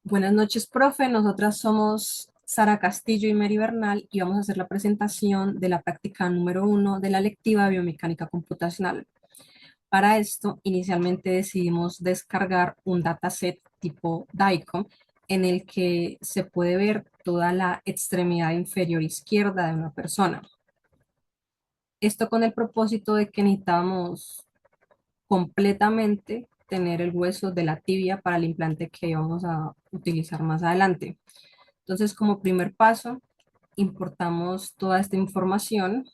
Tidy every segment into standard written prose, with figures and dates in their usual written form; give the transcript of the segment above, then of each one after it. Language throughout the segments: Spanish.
Buenas noches, profe. Nosotras somos Sara Castillo y Mary Bernal y vamos a hacer la presentación de la práctica número 1 de la lectiva Biomecánica Computacional. Para esto, inicialmente decidimos descargar un dataset tipo DICOM en el que se puede ver toda la extremidad inferior izquierda de una persona. Esto con el propósito de que necesitábamos completamente tener el hueso de la tibia para el implante que vamos a utilizar más adelante. Entonces, como primer paso, importamos toda esta información.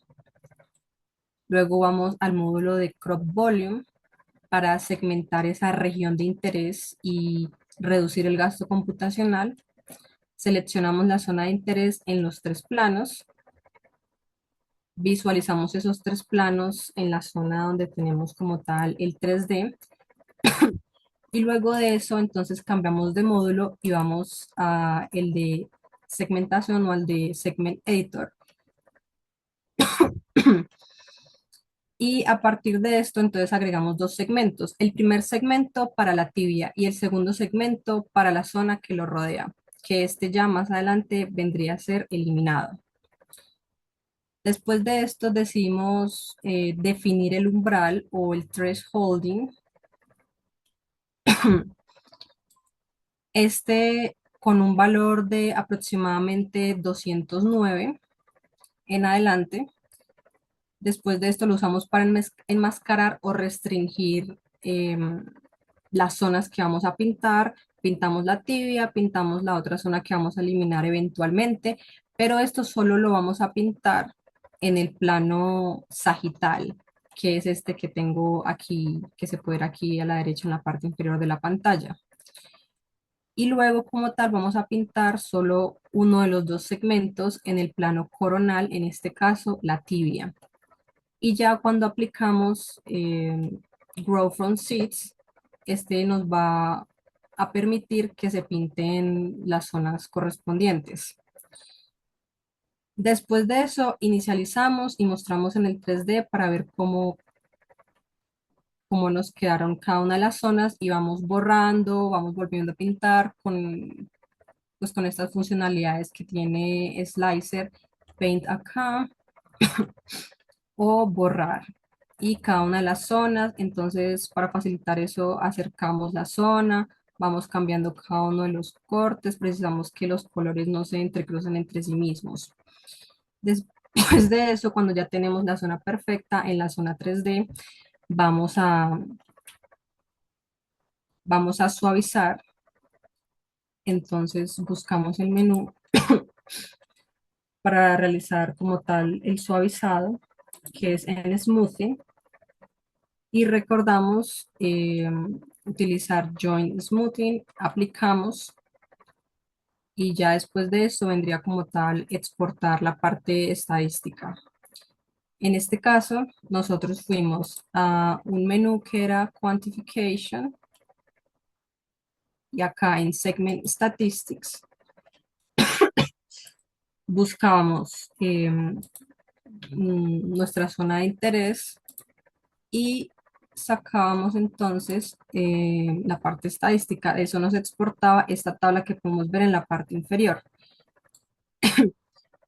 Luego vamos al módulo de Crop Volume para segmentar esa región de interés y reducir el gasto computacional. Seleccionamos la zona de interés en los tres planos. Visualizamos esos tres planos en la zona donde tenemos como tal el 3D. Y luego de eso, entonces cambiamos de módulo y vamos a el de segmentación o al de Segment Editor. Y a partir de esto, entonces agregamos dos segmentos. El primer segmento para la tibia y el segundo segmento para la zona que lo rodea, que este ya más adelante vendría a ser eliminado. Después de esto decidimos definir el umbral o el thresholding. Este con un valor de aproximadamente 209 en adelante. Después de esto lo usamos para enmascarar o restringir las zonas que vamos a pintar. Pintamos la tibia, pintamos la otra zona que vamos a eliminar eventualmente, pero esto solo lo vamos a pintar en el plano sagital, que es este que tengo aquí, que se puede ver aquí a la derecha en la parte inferior de la pantalla. Y luego como tal vamos a pintar solo uno de los dos segmentos en el plano coronal, en este caso la tibia. Y ya cuando aplicamos Grow from Seeds, este nos va a permitir que se pinten las zonas correspondientes. Después de eso, inicializamos y mostramos en el 3D para ver cómo nos quedaron cada una de las zonas y vamos borrando, vamos volviendo a pintar pues, con estas funcionalidades que tiene Slicer, Paint acá o borrar y cada una de las zonas. Entonces, para facilitar eso, acercamos la zona, vamos cambiando cada uno de los cortes, precisamos que los colores no se entrecrucen entre sí mismos. Después de eso, cuando ya tenemos la zona perfecta en la zona 3D, vamos a, vamos a suavizar. Entonces, buscamos el menú para realizar como tal el suavizado, que es en Smoothing. Y recordamos utilizar Join Smoothing, aplicamos y ya después de eso vendría como tal exportar la parte estadística. En este caso, nosotros fuimos a un menú que era Quantification y acá en Segment Statistics buscábamos nuestra zona de interés y sacábamos entonces la parte estadística. Eso nos exportaba esta tabla que podemos ver en la parte inferior,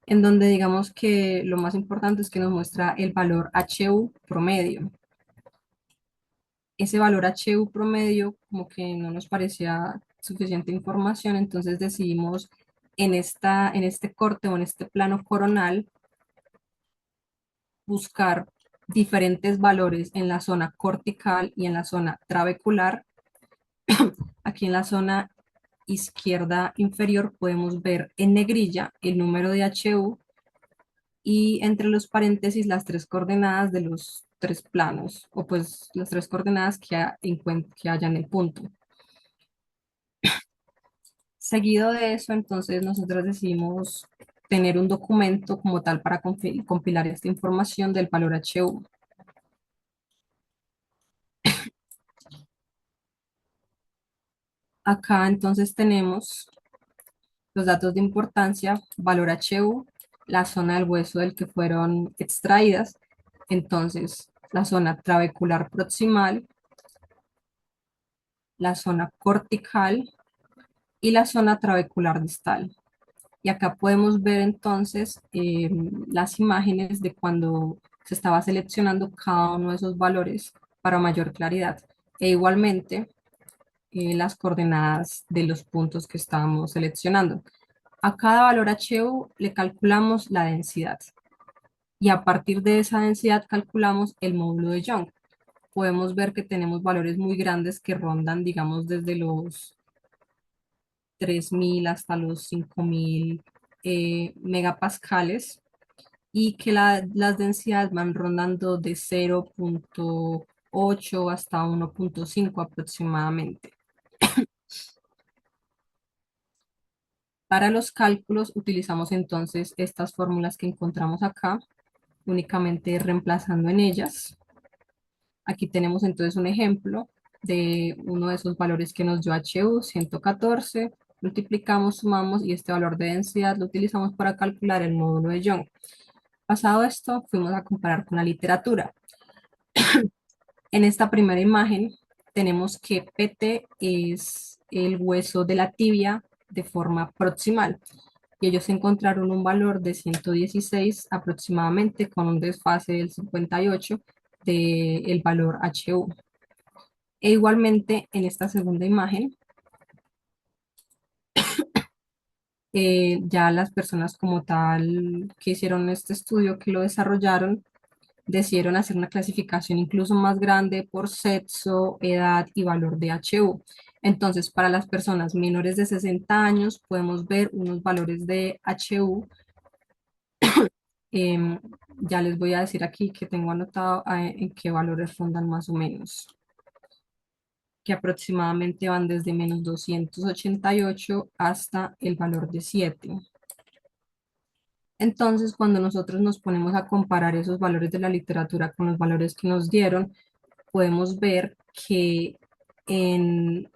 en donde digamos que lo más importante es que nos muestra el valor HU promedio. Ese valor HU promedio como que no nos parecía suficiente información, entonces decidimos en este corte o en este plano coronal buscar diferentes valores en la zona cortical y en la zona trabecular. Aquí en la zona izquierda inferior podemos ver en negrilla el número de HU y entre los paréntesis las tres coordenadas de los tres planos, o pues las tres coordenadas que haya en el punto. Seguido de eso, entonces nosotros decidimos tener un documento como tal para compilar esta información del valor HU. Acá entonces tenemos los datos de importancia, valor HU, la zona del hueso del que fueron extraídas, entonces la zona trabecular proximal, la zona cortical, y la zona trabecular distal. Y acá podemos ver entonces las imágenes de cuando se estaba seleccionando cada uno de esos valores para mayor claridad. E igualmente las coordenadas de los puntos que estábamos seleccionando. A cada valor HU le calculamos la densidad y a partir de esa densidad calculamos el módulo de Young. Podemos ver que tenemos valores muy grandes que rondan, digamos, desde los 3000 hasta los 5000 megapascales y que las densidades van rondando de 0,8 hasta 1,5 aproximadamente. Para los cálculos utilizamos entonces estas fórmulas que encontramos acá, únicamente reemplazando en ellas. Aquí tenemos entonces un ejemplo de uno de esos valores que nos dio HU, 114, multiplicamos, sumamos y este valor de densidad lo utilizamos para calcular el módulo de Young. Pasado esto, fuimos a comparar con la literatura. En esta primera imagen tenemos que PT es el hueso de la tibia de forma proximal y ellos encontraron un valor de 116 aproximadamente con un desfase del 58 del valor HU. E igualmente en esta segunda imagen, ya las personas como tal que hicieron este estudio, que lo desarrollaron, decidieron hacer una clasificación incluso más grande por sexo, edad y valor de HU. Entonces, para las personas menores de 60 años, podemos ver unos valores de HU. Em, ya les voy a decir aquí que tengo anotado en qué valores rondan más o menos, que aproximadamente van desde menos 288 hasta el valor de 7. Entonces, cuando nosotros nos ponemos a comparar esos valores de la literatura con los valores que nos dieron, podemos ver que en-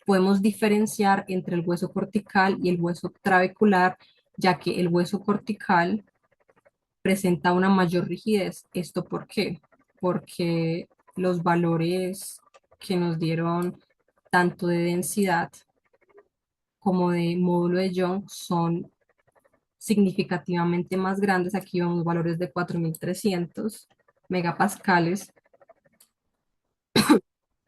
podemos diferenciar entre el hueso cortical y el hueso trabecular, ya que el hueso cortical presenta una mayor rigidez. ¿Esto por qué? Porque los valores que nos dieron tanto de densidad como de módulo de Young son significativamente más grandes. Aquí vemos valores de 4300 megapascales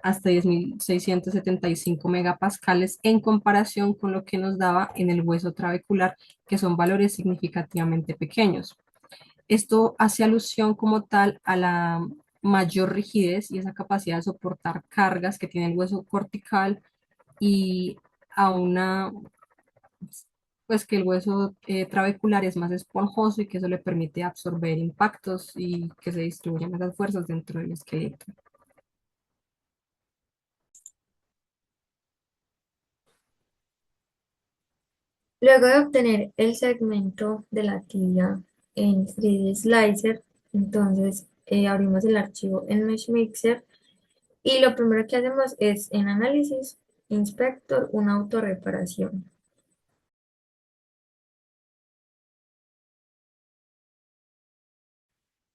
hasta 10.675 megapascales en comparación con lo que nos daba en el hueso trabecular, que son valores significativamente pequeños. Esto hace alusión como tal a la mayor rigidez y esa capacidad de soportar cargas que tiene el hueso cortical y a una, pues que el hueso trabecular es más esponjoso y que eso le permite absorber impactos y que se distribuyan esas fuerzas dentro del esqueleto. Luego de obtener el segmento de la tibia en 3D Slicer, entonces abrimos el archivo en Mesh Mixer y lo primero que hacemos es en Análisis, Inspector, una autorreparación.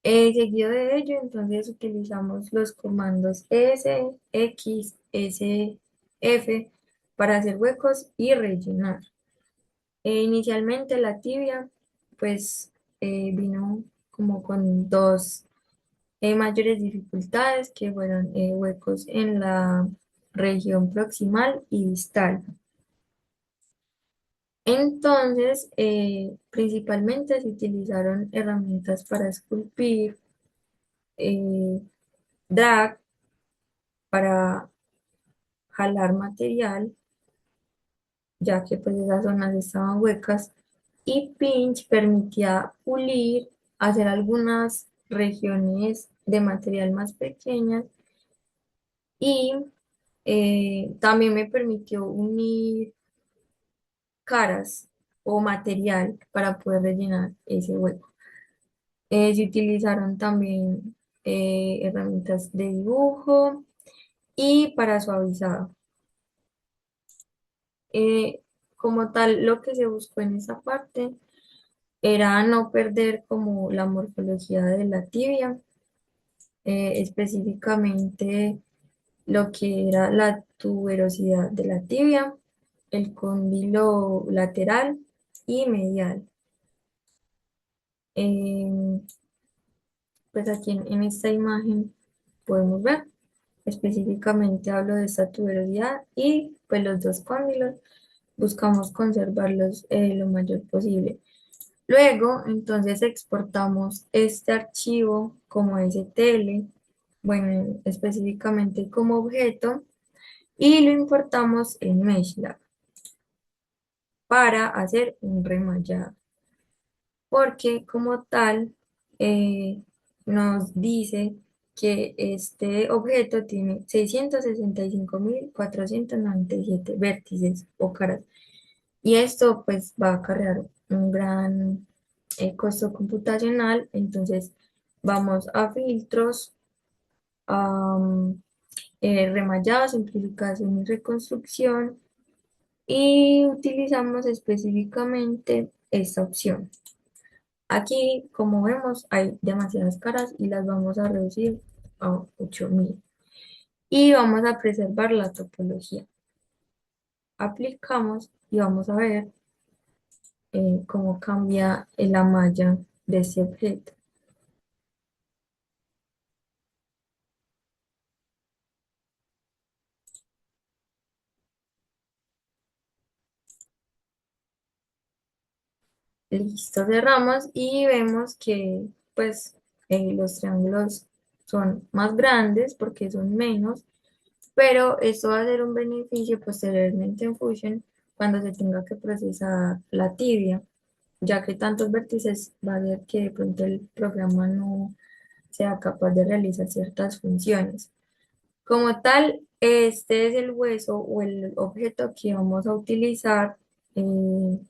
Seguido de ello, entonces utilizamos los comandos S, X, S, F para hacer huecos y rellenar. Inicialmente la tibia, pues vino como con dos mayores dificultades que fueron huecos en la región proximal y distal. Entonces, principalmente se utilizaron herramientas para esculpir, eh, drag para jalar material, ya que pues esas zonas estaban huecas, y pinch permitía pulir, hacer algunas regiones de material más pequeñas y también me permitió unir caras o material para poder rellenar ese hueco. Se utilizaron también herramientas de dibujo y para suavizado. Eh, Como tal, lo que se buscó en esa parte era no perder como la morfología de la tibia, específicamente lo que era la tuberosidad de la tibia, el cóndilo lateral y medial. Em, pues aquí en esta imagen podemos ver, específicamente hablo de esta tuberosidad y pues los dos cóndilos buscamos conservarlos lo mayor posible. Luego, entonces exportamos este archivo como STL, bueno, específicamente como objeto, y lo importamos en MeshLab para hacer un remallado, porque como tal eh, nos dice que este objeto tiene 665.497 vértices o caras, y esto pues va a acarrear un gran costo computacional. Entonces vamos a filtros, a remallado, simplificación y reconstrucción, y utilizamos específicamente esta opción. Aquí, como vemos, hay demasiadas caras y las vamos a reducir a 8.000. Y vamos a preservar la topología. Aplicamos y vamos a ver cómo cambia la malla de ese objeto. Listo, cerramos y vemos que pues los triángulos son más grandes porque son menos, pero esto va a ser un beneficio posteriormente en Fusion cuando se tenga que procesar la tibia, ya que tantos vértices va a hacer que de pronto el programa no sea capaz de realizar ciertas funciones. Como tal, este es el hueso o el objeto que vamos a utilizar en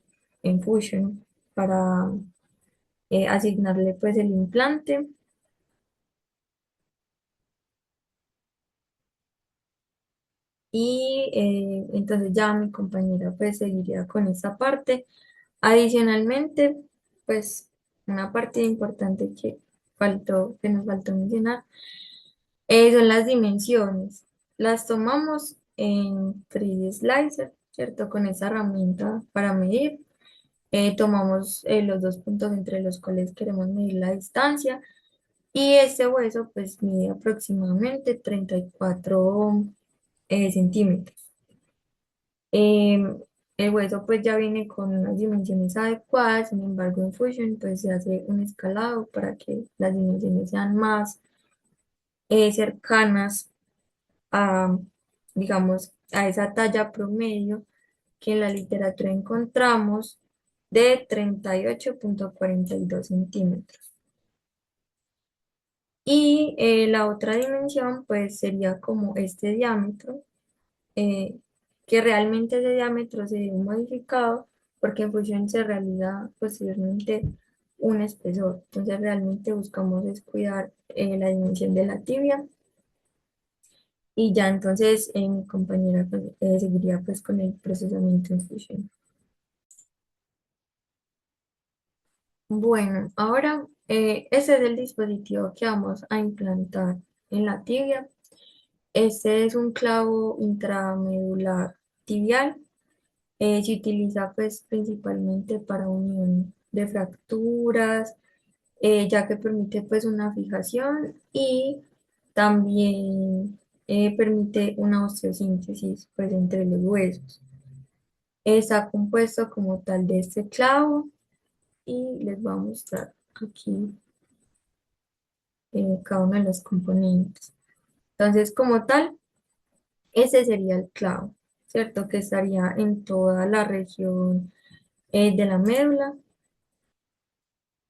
Fusion para asignarle pues el implante. Y entonces ya mi compañera pues seguiría con esta parte. Adicionalmente, pues una parte importante que nos faltó mencionar, son las dimensiones. Las tomamos en 3D Slicer, ¿cierto? Con esa herramienta para medir. Tomamos los dos puntos entre los cuales queremos medir la distancia, y este hueso pues mide aproximadamente 34 centímetros. Em, el hueso pues ya viene con unas dimensiones adecuadas. Sin embargo, en Fusion pues se hace un escalado para que las dimensiones sean más cercanas a, digamos, a esa talla promedio que en la literatura encontramos de 38,42 centímetros. Y la otra dimensión pues sería como este diámetro, eh, que realmente ese diámetro se ve modificado porque en función se realiza posteriormente un espesor. Entonces realmente buscamos descuidar la dimensión de la tibia, y ya entonces mi compañera pues, seguiría pues con el procesamiento en Fusion. Bueno, ahora este es el dispositivo que vamos a implantar en la tibia. Este es un clavo intramedular tibial. Se utiliza pues principalmente para unión de fracturas, ya que permite pues una fijación y también permite una osteosíntesis pues entre los huesos. Está compuesto como tal de este clavo, y les voy a mostrar aquí cada uno de los componentes. Entonces, como tal, ese sería el clavo, ¿cierto? Que estaría en toda la región de la médula,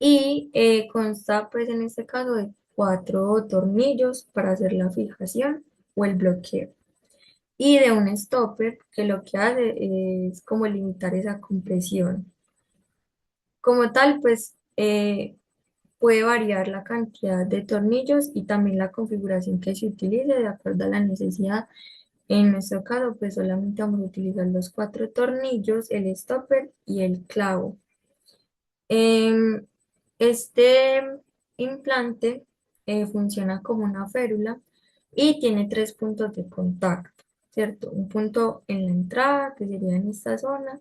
y consta pues en este caso de 4 tornillos para hacer la fijación o el bloqueo, y de un stopper que lo que hace es como limitar esa compresión. Como tal, pues puede variar la cantidad de tornillos y también la configuración que se utilice de acuerdo a la necesidad. En nuestro caso, pues solamente vamos a utilizar los 4 tornillos, el stopper y el clavo. Em, este implante funciona como una férula y tiene 3 puntos de contacto. ¿cierto? Un punto en la entrada, que sería en esta zona,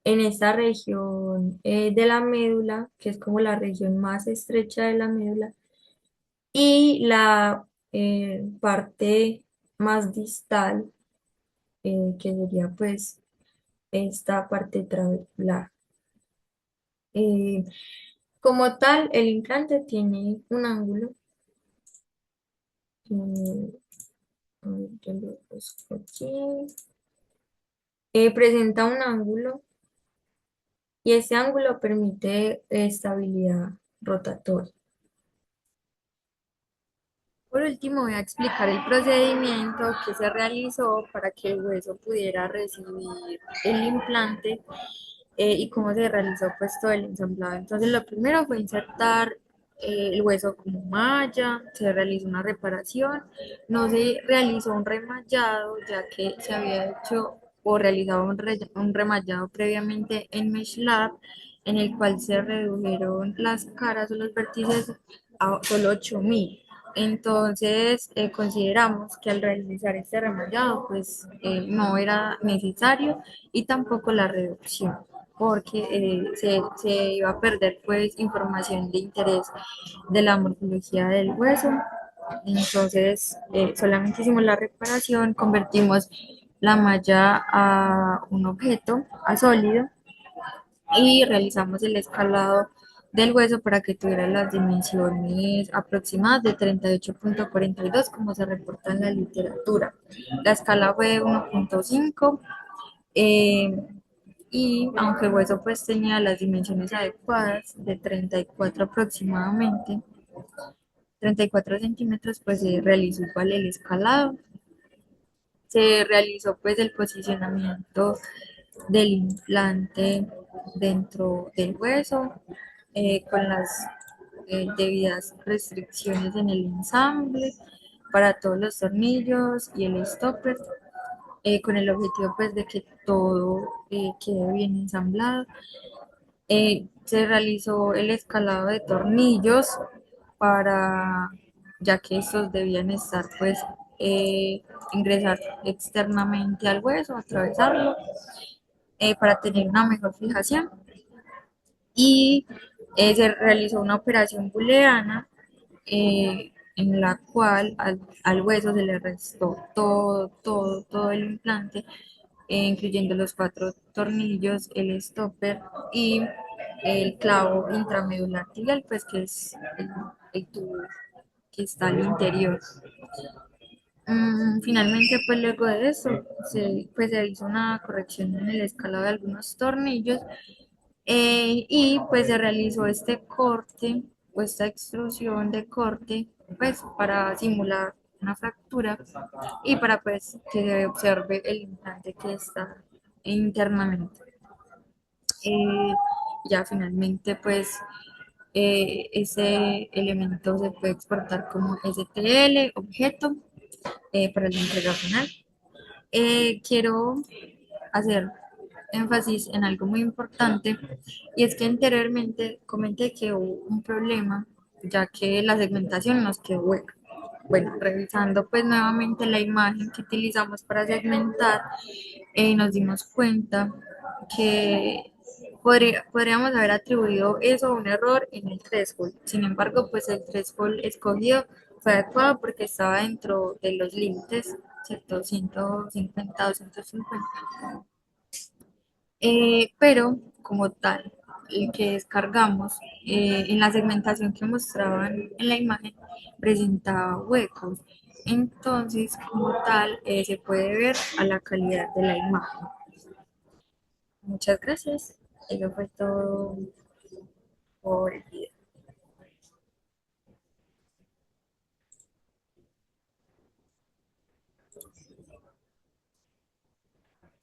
en esta región de la médula, que es como la región más estrecha de la médula, y la parte más distal, que sería pues esta parte trabecular. Eh, Como tal, el implante tiene un ángulo. eh, a ver, yo lo busco aquí. Presenta un ángulo y ese ángulo permite estabilidad rotatoria. Por último, voy a explicar el procedimiento que se realizó para que el hueso pudiera recibir el implante y cómo se realizó pues todo el ensamblado. Entonces, lo primero fue insertar el hueso como malla, se realizó una reparación, no se realizó un remallado ya que se había hecho o realizado un remallado previamente en Mesh Lab, en el cual se redujeron las caras o los vértices a solo 8000. Entonces, consideramos que al realizar este remallado, pues no era necesario y tampoco la reducción, porque se iba a perder pues información de interés de la morfología del hueso. Entonces, solamente hicimos la reparación, convertimos la malla a un objeto, a sólido, y realizamos el escalado del hueso para que tuviera las dimensiones aproximadas de 38,42 como se reporta en la literatura. La escala fue de 1,5 eh, y aunque el hueso pues tenía las dimensiones adecuadas de 34 aproximadamente, 34 centímetros, pues se realizó igual el escalado, se realizó pues el posicionamiento del implante dentro del hueso, con las debidas restricciones en el ensamble para todos los tornillos y el stopper, con el objetivo pues de que todo quede bien ensamblado. Se realizó el escalado de tornillos para, ya que estos debían estar pues ingresar externamente al hueso, atravesarlo, para tener una mejor fijación. Y se realizó una operación booleana en la cual al hueso se le restó todo el implante, incluyendo los cuatro tornillos, el stopper y el clavo intramedular tibial, pues que es el tubo que está al interior. Finalmente, pues luego de eso, pues, se hizo una corrección en el escalado de algunos tornillos, y pues se realizó este corte o esta extrusión de corte pues para simular una fractura y para pues que se observe el implante que está internamente. Eh, ya finalmente pues ese elemento se puede exportar como STL, objeto, para la entrega final. Quiero hacer énfasis en algo muy importante, y es que anteriormente comenté que hubo un problema ya que la segmentación nos quedó hueca. Bueno, revisando pues nuevamente la imagen que utilizamos para segmentar, nos dimos cuenta que podríamos haber atribuido eso a un error en el threshold. Sin embargo, pues el threshold escogido fue adecuado porque estaba dentro de los límites, ¿cierto? 150, 250. Pero como tal, el que descargamos en la segmentación que mostraban en la imagen presentaba huecos. Entonces, como tal, se puede ver a la calidad de la imagen. Muchas gracias. Eso fue todo por el video.